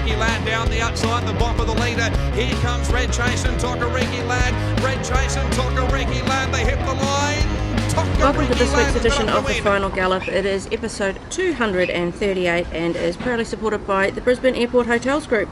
Tokariki Lad down the outside, the bump of the leader. Here comes Red Chase and Tokariki Lad. Red Chase and Tokariki Lad, they hit the line. Welcome to this week's edition of the Final Gallop. It is episode 238 and is proudly supported by the Brisbane Airport Hotels Group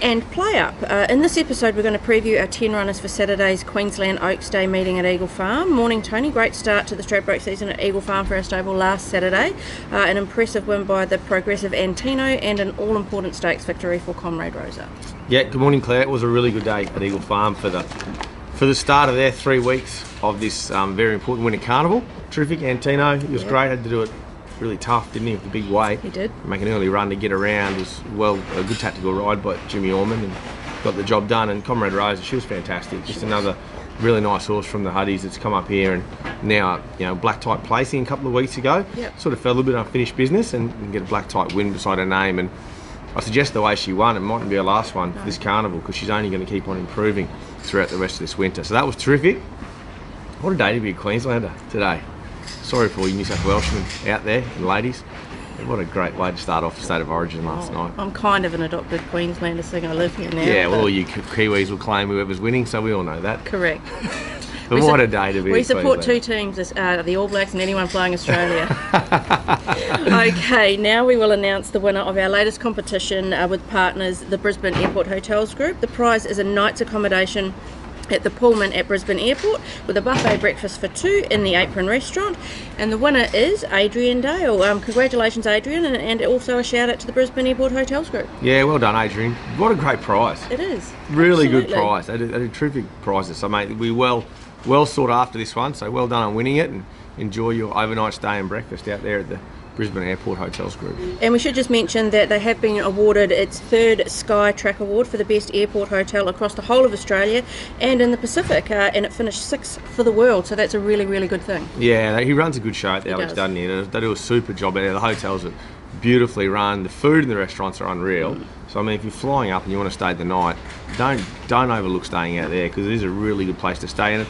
and PlayUp. In this episode we're going to preview our 10 runners for Saturday's Queensland Oaks Day meeting at Eagle Farm. Morning Tony, great start to the Stradbroke season at Eagle Farm for our stable last Saturday. An impressive win by the progressive Antino and an all-important stakes victory for Comrade Rosa. Yeah, good morning Claire. It was a really good day at Eagle Farm for the start of their 3 weeks of this very important winter carnival. Terrific, Antino. He was great. Had to do it really tough, didn't he, with the big weight. He did. Make an early run to get around. It was, a good tactical ride by Jimmy Ormond and got the job done. And Comrade Rosa, she was fantastic. Just another really nice horse from the Huddies that's come up here and now, black type placing a couple of weeks ago. Yep. Sort of fell a little bit unfinished business and get a black type win beside her name. And I suggest the way she won, it mightn't be her last one for this carnival because she's only going to keep on improving throughout the rest of this winter. So that was terrific. What a day to be a Queenslander today. Sorry for all you New South Welshmen out there and ladies. What a great way to start off the State of Origin last night. I'm kind of an adopted Queenslander, seeing I live here now. Yeah, well, all you Kiwis will claim whoever's winning, so we all know that. Correct. But what a day to be. We support two teams, the All Blacks and anyone flying Australia. Okay, now we will announce the winner of our latest competition with partners, the Brisbane Airport Hotels Group. The prize is a night's accommodation at the Pullman at Brisbane Airport with a buffet breakfast for two in the Apron restaurant, and the winner is Adrian Dale. Congratulations Adrian, and also a shout out to the Brisbane Airport Hotels Group. Yeah, well done Adrian. What a great prize. It is. Really Absolutely. Good prize. They did terrific prizes. So mate, we well sought after this one, so well done on winning it, and enjoy your overnight stay and breakfast out there at the Brisbane Airport Hotels Group. And we should just mention that they have been awarded its third Sky Track Award for the best airport hotel across the whole of Australia and in the Pacific, and it finished 6th for the world, so that's a really, really good thing. Yeah, he runs a good show at the Alex, doesn't he? They do a super job out there. The hotels are beautifully run. The food in the restaurants are unreal. So I mean, if you're flying up and you want to stay the night, don't overlook staying out there because it is a really good place to stay. And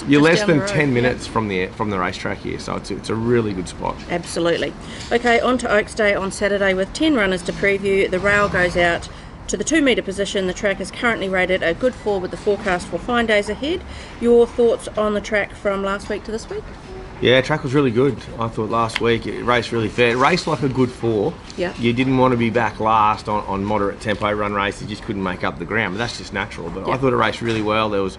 you're less than 10 minutes from the racetrack here, so it's a really good spot. Absolutely. Okay, on to Oaks Day on Saturday with 10 runners to preview. The rail goes out to the 2 metre position. The track is currently rated a good 4 with the forecast for fine days ahead. Your thoughts on the track from last week to this week? Yeah, track was really good. I thought last week it raced really fair. It raced like a good 4. Yeah. You didn't want to be back last on moderate tempo run races. You just couldn't make up the ground, but that's just natural. But I thought it raced really well. There was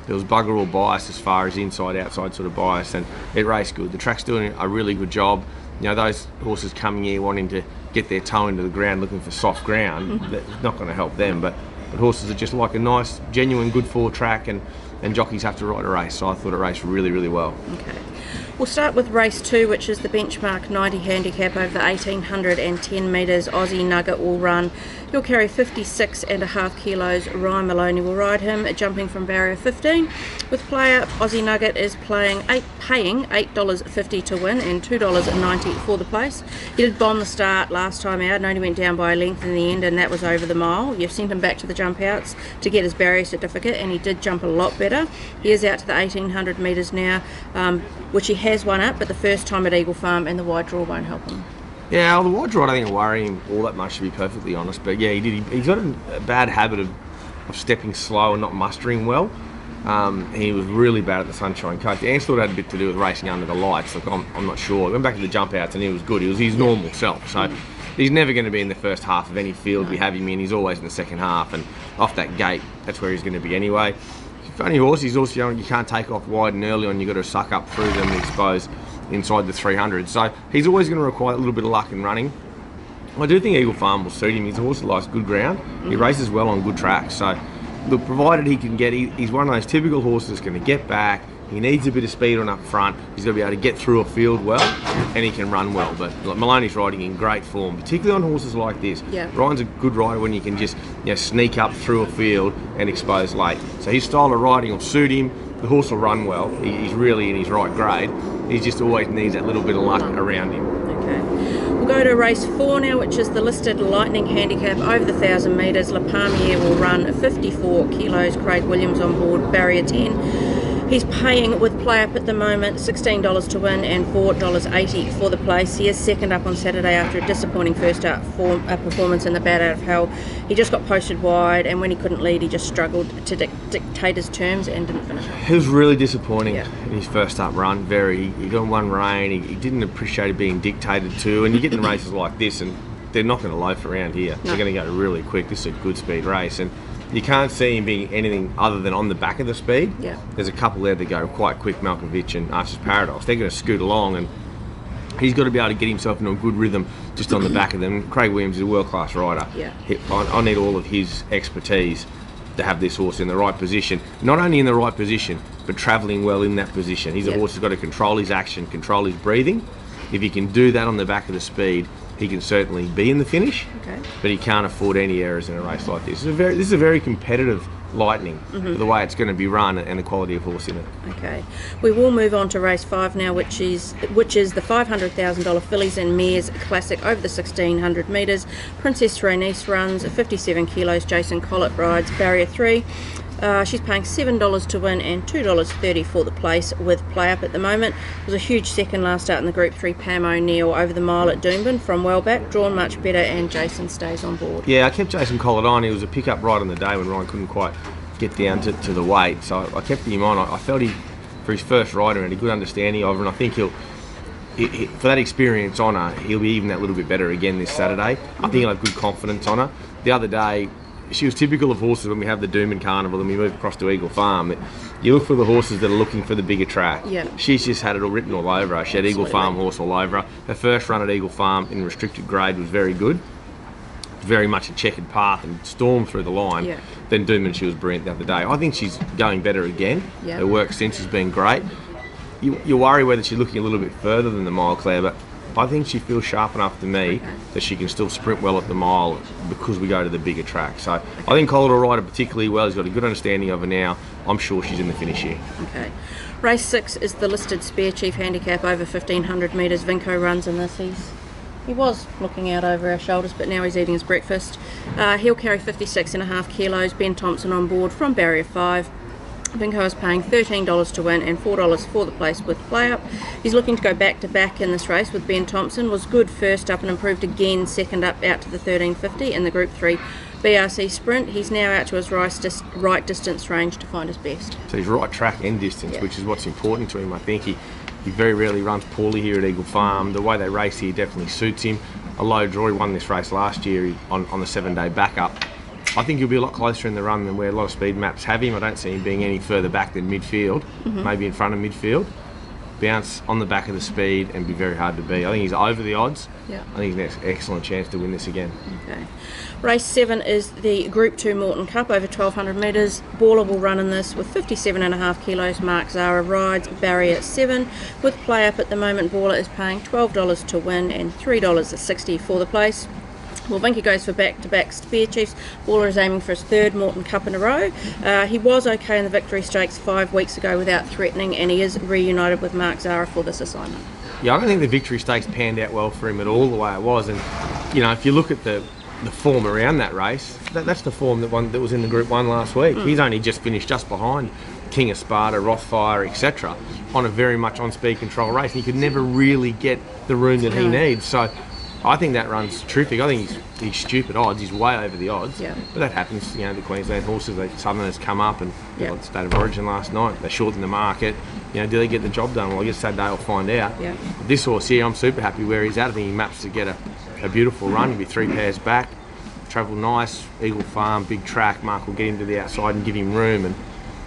bugger all bias as far as inside-outside sort of bias, and it raced good. The track's doing a really good job. Those horses coming here wanting to get their toe into the ground looking for soft ground, that's not going to help them. But horses are just like a nice, genuine, good 4 track, and jockeys have to ride a race. So I thought it raced really, really well. Okay. We'll start with race 2, which is the benchmark 90 handicap over the 1810 metres. Aussie Nugget will run. He'll carry 56.5 kilos. Ryan Maloney will ride him, jumping from barrier 15. With PlayUp, Aussie Nugget is paying $8.50 to win and $2.90 for the place. He did bomb the start last time out and only went down by a length in the end, and that was over the mile. You've sent him back to the jump outs to get his barrier certificate, and he did jump a lot better. He is out to the 1800 metres now, which he has won up, but the first time at Eagle Farm, and the wide draw won't help him. Yeah, well, the wide draw I don't think will worry him all that much, to be perfectly honest. But yeah, he's got a bad habit of stepping slow and not mustering well. He was really bad at the Sunshine Coast. The Ans thought it had a bit to do with racing under the lights. Look, I'm not sure. He went back to the jump outs and he was good. He was his normal self. So he's never going to be in the first half of any field we have him in. He's always in the second half, and off that gate, that's where he's going to be anyway. Funny horse. He's also you can't take off wide and early on. You've got to suck up through them and expose inside the 300. So he's always going to require a little bit of luck in running. I do think Eagle Farm will suit him. He's a horse that likes good ground. He races well on good tracks. So look, provided he can get, he's one of those typical horses that's going to get back. He needs a bit of speed on up front. He's got to be able to get through a field well, and he can run well. But Maloney's riding in great form, particularly on horses like this. Yeah. Ryan's a good rider when you can just sneak up through a field and expose late. So his style of riding will suit him. The horse will run well. He's really in his right grade. He just always needs that little bit of luck around him. Okay. We'll go to race 4 now, which is the listed Lightning handicap over the 1,000 metres. La Palmiere will run 54 kilos. Craig Williams on board, barrier 10. He's paying with PlayUp at the moment $16 to win and $4.80 for the place. He is second up on Saturday after a disappointing first up performance in the Bat Out of Hell. He just got posted wide, and when he couldn't lead, he just struggled to dictate his terms and didn't finish. It was really disappointing in his first up run. He got one rein. He didn't appreciate it being dictated to, and you get in races like this, and they're not going to loaf around here. No. They're going to go really quick. This is a good speed race, and you can't see him being anything other than on the back of the speed. Yeah. There's a couple there that go quite quick, Malkovich and Archer's Paradox. They're going to scoot along, and he's got to be able to get himself into a good rhythm just on the back of them. Craig Williams is a world-class rider. Yeah. I need all of his expertise to have this horse in the right position. Not only in the right position, but travelling well in that position. He's a horse who's got to control his action, control his breathing. If he can do that on the back of the speed, he can certainly be in the finish, but he can't afford any errors in a race like this. This is a very competitive Lightning for the way it's going to be run and the quality of horse in it. Okay, we will move on to race 5 now, which is the $500,000 Fillies and Mares Classic over the 1600 metres. Princess Renice runs 57 kilos. Jason Collett rides barrier 3. She's paying $7 to win and $2.30 for the place with PlayUp at the moment. It was a huge second last start in the Group 3. Pam O'Neill over the mile at Doomben from well back, drawn much better, and Jason stays on board. Yeah, I kept Jason Collett on. He was a pick-up right on the day when Ryan couldn't quite get down to the weight, so I kept him on. I felt for his first rider, and a good understanding of her, and I think he'll for that experience on her, he'll be even that little bit better again this Saturday. I think he'll have good confidence on her. The other day, she was typical of horses when we have the Doomben Carnival and we move across to Eagle Farm. You look for the horses that are looking for the bigger track. Yeah. She's just had it all written all over her. She had Eagle Farm horse all over her. Her first run at Eagle Farm in restricted grade was very good. Very much a checkered path and stormed through the line. Yeah. Then Doomben, she was brilliant the other day. I think she's going better again. Yeah. Her work since has been great. You worry whether she's looking a little bit further than the mile, Claire, but I think she feels sharp enough to me that she can still sprint well at the mile because we go to the bigger track. So I think Collett will ride her particularly well. He's got a good understanding of her now. I'm sure she's in the finish here. Okay. Race 6 is the Listed Spear Chief Handicap over 1500 metres. Vinco runs in this. He was looking out over our shoulders, but now he's eating his breakfast. He'll carry 56.5 kilos. Ben Thompson on board from barrier 5. Vinco is paying $13 to win and $4 for the place with PlayUp. He's looking to go back-to-back in this race with Ben Thompson. Was good first up and improved again second up out to the 1350 in the Group 3 BRC Sprint. He's now out to his right distance range to find his best. So he's right track and distance, which is what's important to him. I think he very rarely runs poorly here at Eagle Farm. The way they race here definitely suits him. A low draw, he won this race last year on the 7-day backup. I think he'll be a lot closer in the run than where a lot of speed maps have him. I don't see him being any further back than midfield, maybe in front of midfield. Bounce on the back of the speed and be very hard to beat. I think he's over the odds. Yeah. I think he's an excellent chance to win this again. Okay. Race 7 is the Group 2 Moreton Cup over 1200 metres. Baller will run in this with 57.5 kilos. Mark Zara rides barrier 7 with PlayUp at the moment. Baller is paying $12 to win and $3.60 for the place. Well, Vinco goes for back-to-back Spear Chiefs. Baller is aiming for his 3rd Moreton Cup in a row. He was okay in the Victory Stakes 5 weeks ago without threatening, and he is reunited with Mark Zara for this assignment. Yeah, I don't think the Victory Stakes panned out well for him at all the way it was. And, if you look at the form around that race, that's the form that was in the Group 1 last week. He's only just finished just behind King of Sparta, Rothfire, etc. on a very much on-speed control race. And he could never really get the room that he needs. So I think that run's terrific. I think he's stupid odds. He's way over the odds. Yeah. But that happens. The Queensland horses, the Southerners come up and like the State of Origin last night. They shorten the market. Do they get the job done? Well, I guess Saturday will find out. Yeah. This horse here, I'm super happy where he's at. I think he maps to get a beautiful run. He'll be 3 pairs back. Travel nice. Eagle Farm, big track. Mark will get him to the outside and give him room. And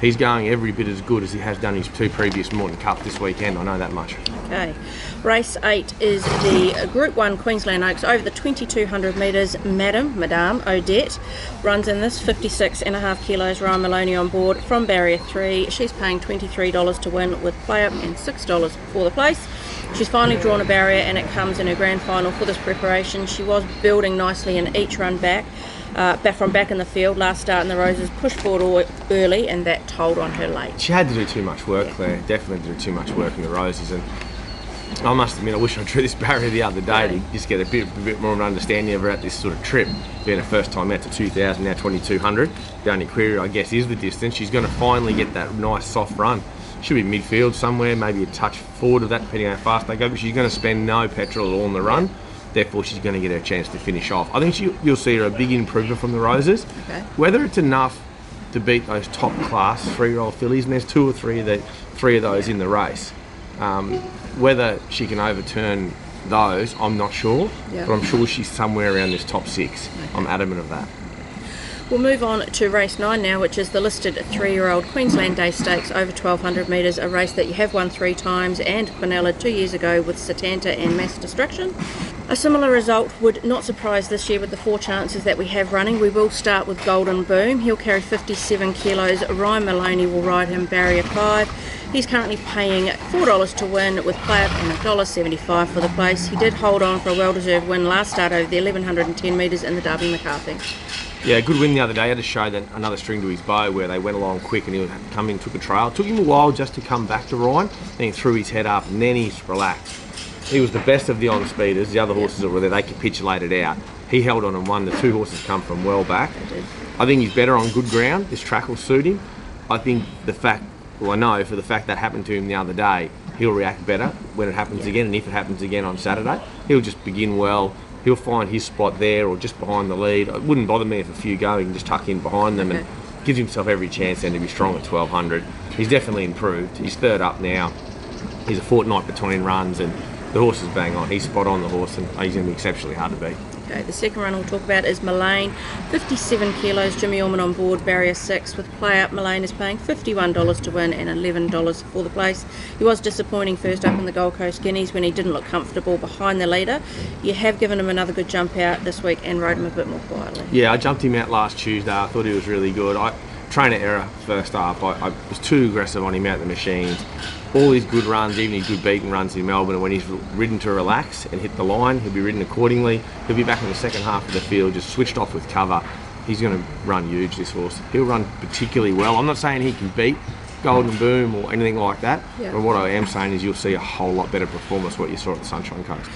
he's going every bit as good as he has done his 2 previous Moreton Cups this weekend. I know that much. Okay. Race 8 is the Group 1 Queensland Oaks over the 2200 metres. Madame Odette runs in this, 56.5 kilos. Ryan Maloney on board from barrier 3. She's paying $23 to win with PlayUp and $6 for the place. She's finally drawn a barrier and it comes in her grand final for this preparation. She was building nicely in each run back from back in the field. Last start in the Roses, pushed forward early and that told on her late. She had to do too much work, Claire. Definitely did too much work in the Roses. And I must admit, I wish I drew this barrier the other day to just get a bit more of an understanding of her at this sort of trip. Being her first time out to 2,000, now 2,200. The only query, I guess, is the distance. She's going to finally get that nice soft run She'll be midfield somewhere, maybe a touch forward of that, depending on how fast they go. But she's going to spend no petrol at all in the run. Therefore, she's going to get her chance to finish off. I think you'll see her a big improvement from the Roses. Okay. Whether it's enough to beat those top class 3-year-old fillies, and there's 2 or 3 of those in the race. Whether she can overturn those, I'm not sure. But I'm sure she's somewhere around this top 6. Okay. I'm adamant of that. We'll move on to race 9 now, which is the listed 3-year-old Queensland Day Stakes over 1,200 metres, a race that you have won 3 times, and Quinella 2 years ago with Satanta and Mass Destruction. A similar result would not surprise this year with the 4 chances that we have running. We will start with Golden Boom. He'll carry 57 kilos. Ryan Maloney will ride him barrier 5. He's currently paying $4 to win with PlayUp and $1.75 for the place. He did hold on for a well-deserved win last start over the 1,110 metres in the Derby McCarthy. Yeah, good win the other day. He had to show that another string to his bow where they went along quick and he would come in and took a trail. It took him a while just to come back to Ryan. Then he threw his head up and then he's relaxed. He was the best of the on-speeders. The other horses that were there, they capitulated out. He held on and won. The 2 horses come from well back. I think he's better on good ground. This track will suit him. I think I know for the fact that happened to him the other day, he'll react better when it happens again, and if it happens again on Saturday. He'll just begin well. He'll find his spot there or just behind the lead. It wouldn't bother me if a few go. He can just tuck in behind them and gives himself every chance then to be strong at 1,200. He's definitely improved. He's 3rd up now. He's a fortnight between runs and the horse is bang on. He's spot on the horse and he's going to be exceptionally hard to beat. Okay, the second run we'll talk about is Mullane, 57 kilos, Jimmy Orman on board, barrier 6 with PlayUp. Mullane is paying $51 to win and $11 for the place. He was disappointing first up in the Gold Coast Guineas when he didn't look comfortable behind the leader. You have given him another good jump out this week and rode him a bit more quietly. Yeah, I jumped him out last Tuesday. I thought he was really good. Trainer error first up. I was too aggressive on him out the machines. All his good runs, even his good beaten runs in Melbourne, and when he's ridden to relax and hit the line, he'll be ridden accordingly. He'll be back in the second half of the field, just switched off with cover. He's going to run huge, this horse. He'll run particularly well. I'm not saying he can beat Golden Boom or anything like that, but what I am saying is you'll see a whole lot better performance what you saw at the Sunshine Coast.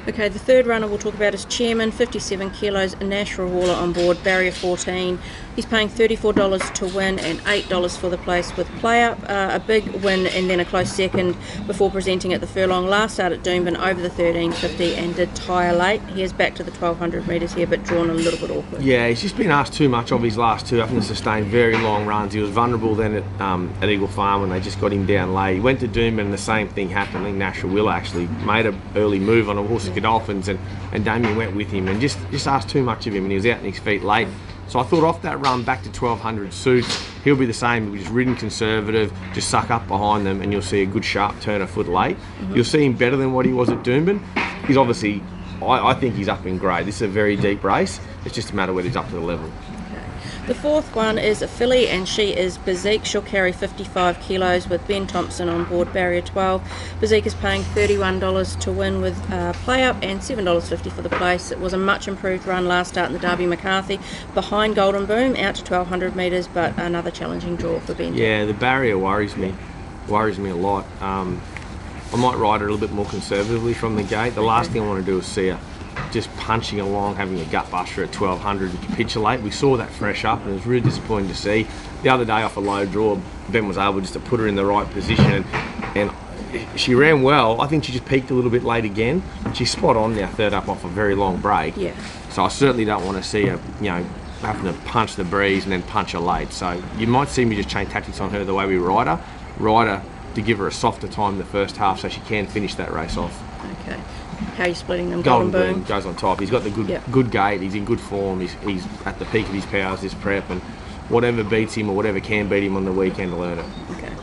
Okay, the third runner we'll talk about is Chairman, 57 kilos, Nash Rawala on board, barrier 14. He's paying $34 to win and $8 for the place with PlayUp. A big win and then a close second before presenting at the Furlong. Last start at Doomben over the 1350 and did tire late. He is back to the 1,200 metres here, but drawn a little bit awkward. Yeah, he's just been asked too much of his last 2. Having to sustain very long runs. He was vulnerable then at Eagle Farm when they just got him down late. He went to Doomben and the same thing happened. I think Nash Rawala actually made an early move on a horse of Godolphins and Damien went with him and just asked too much of him and he was out on his feet late. So I thought off that run back to 1,200 suits, he'll be the same. He'll just ridden conservative, just suck up behind them and you'll see a good sharp turn a foot late. You'll see him better than what he was at Doomben. He's obviously, I think he's up in grade. This is a very deep race. It's just a matter whether he's up to the level. The fourth one is a filly and she is Bezique. She'll carry 55 kilos with Ben Thompson on board, barrier 12. Bezique is paying $31 to win with PlayUp and $7.50 for the place. It was a much improved run last start in the Derby McCarthy behind Golden Boom out to 1,200 metres, but another challenging draw for Ben. Yeah, the barrier worries me a lot. I might ride her a little bit more conservatively from the gate. The last thing I want to do is see her just punching along, having a gut buster at 1,200 and capitulate. We saw that fresh up and it was really disappointing to see. The other day off a low draw, Ben was able just to put her in the right position and she ran well. I think she just peaked a little bit late again. She's spot on now, 3rd up off a very long break. Yeah. So I certainly don't want to see her, having to punch the breeze and then punch her late. So you might see me just change tactics on her the way we ride her to give her a softer time the first half so she can finish that race off. Okay. How are you splitting them? Golden Boom goes on top. He's got the good gait. He's in good form. He's at the peak of his powers this prep, and whatever beats him or whatever can beat him on the weekend will earn it. Okay.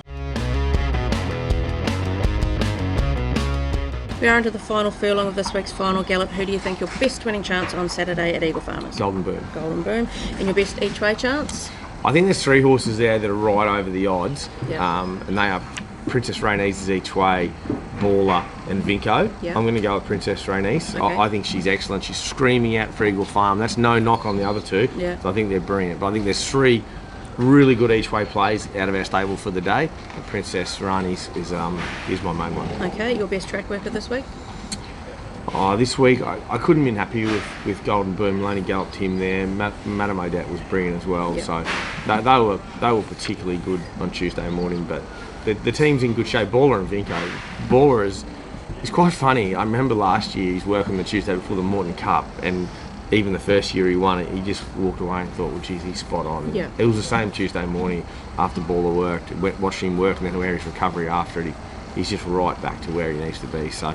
We are into the final furlong of this week's Final Gallop. Who do you think your best winning chance on Saturday at Eagle Farmers? Golden Boom. Golden Boom. And your best each way chance? I think there's 3 horses there that are right over the odds, Yeah. And they are Princess Rainice's each way, Baller and Vinco. Yeah. I'm going to go with Princess Rainice. Okay. I think she's excellent. She's screaming out for Eagle Farm. That's no knock on the other 2. Yeah. So I think they're brilliant. But I think there's 3 really good each way plays out of our stable for the day. And Princess Rainice is my main one. Okay, your best track worker this week? This week I couldn't have been happy with Golden Boom. Only galloped him there. Madame Odette was brilliant as well. Yeah. So they were particularly good on Tuesday morning. But the team's in good shape. Baller and Vinco. Baller is quite funny. I remember last year he's working the Tuesday before the Moreton Cup, and even the first year he won it, he just walked away and thought, well, geez, he's spot on. Yeah. It was the same Tuesday morning after Baller worked, watched him work, and then where his recovery after it. He's just right back to where he needs to be. So,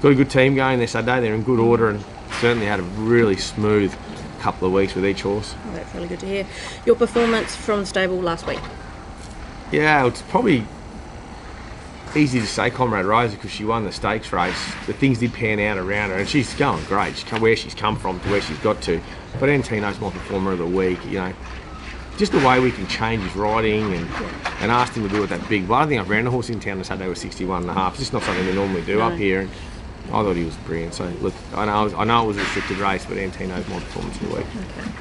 got a good team going there Saturday. They're in good order and certainly had a really smooth couple of weeks with each horse. Oh, that's really good to hear. Your performance from the stable last week? Yeah, it's probably easy to say Comrade Rosa because she won the stakes race. The things did pan out around her, and she's going great. Where she's come from to where she's got to. But Antino's my performer of the week. You know, just the way we can change his riding and asked him to do it that big. But I think I've ran a horse in town on Saturday with 61.5. It's just not something we normally do up here. And I thought he was brilliant. So look, I know it was a restricted race, but Antino's my performance of the week. Okay.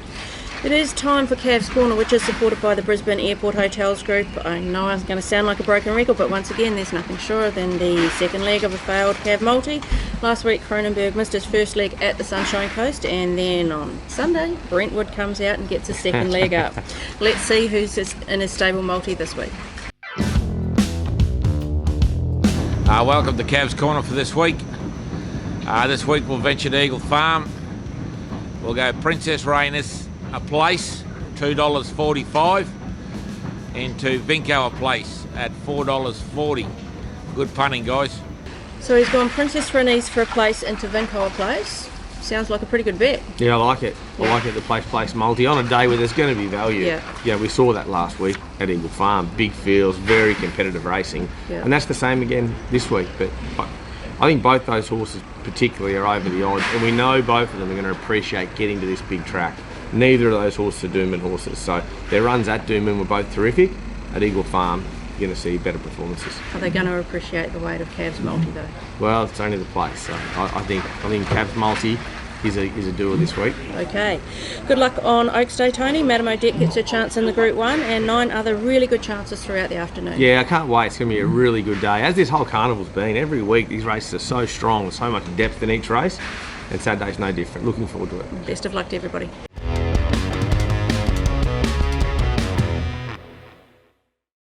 It is time for Cav's Corner, which is supported by the Brisbane Airport Hotels Group. I know I'm going to sound like a broken record, but once again, there's nothing surer than the second leg of a failed Cav multi. Last week, Cronenberg missed his first leg at the Sunshine Coast, and then on Sunday, Brentwood comes out and gets his second leg up. Let's see who's in his stable multi this week. Welcome to Cav's Corner for this week. This week we'll venture to Eagle Farm. We'll go Princess Rainus a place, $2.45, into Vinco a place at $4.40. Good punting, guys. So he's gone Princess Rainus for a place into Vinco a place. Sounds like a pretty good bet. Yeah, I like it. I like it, the place multi on a day where there's going to be value. Yeah, we saw that last week at Eagle Farm. Big fields, very competitive racing. Yeah. And that's the same again this week. But I think both those horses particularly are over the odds, and we know both of them are going to appreciate getting to this big track. Neither of those horses are Doomben horses, so their runs at Doomben were both terrific. At Eagle Farm, you're going to see better performances. Are they going to appreciate the weight of Cav's multi though? Well, it's only the place, so I think Cav's multi is a doer this week. Okay. Good luck on Oaks Day, Tony. Madame Odette gets her chance in the Group 1 and 9 other really good chances throughout the afternoon. Yeah, I can't wait. It's going to be a really good day. As this whole carnival's been, every week these races are so strong, so much depth in each race, and Saturday's no different. Looking forward to it. Best of luck to everybody.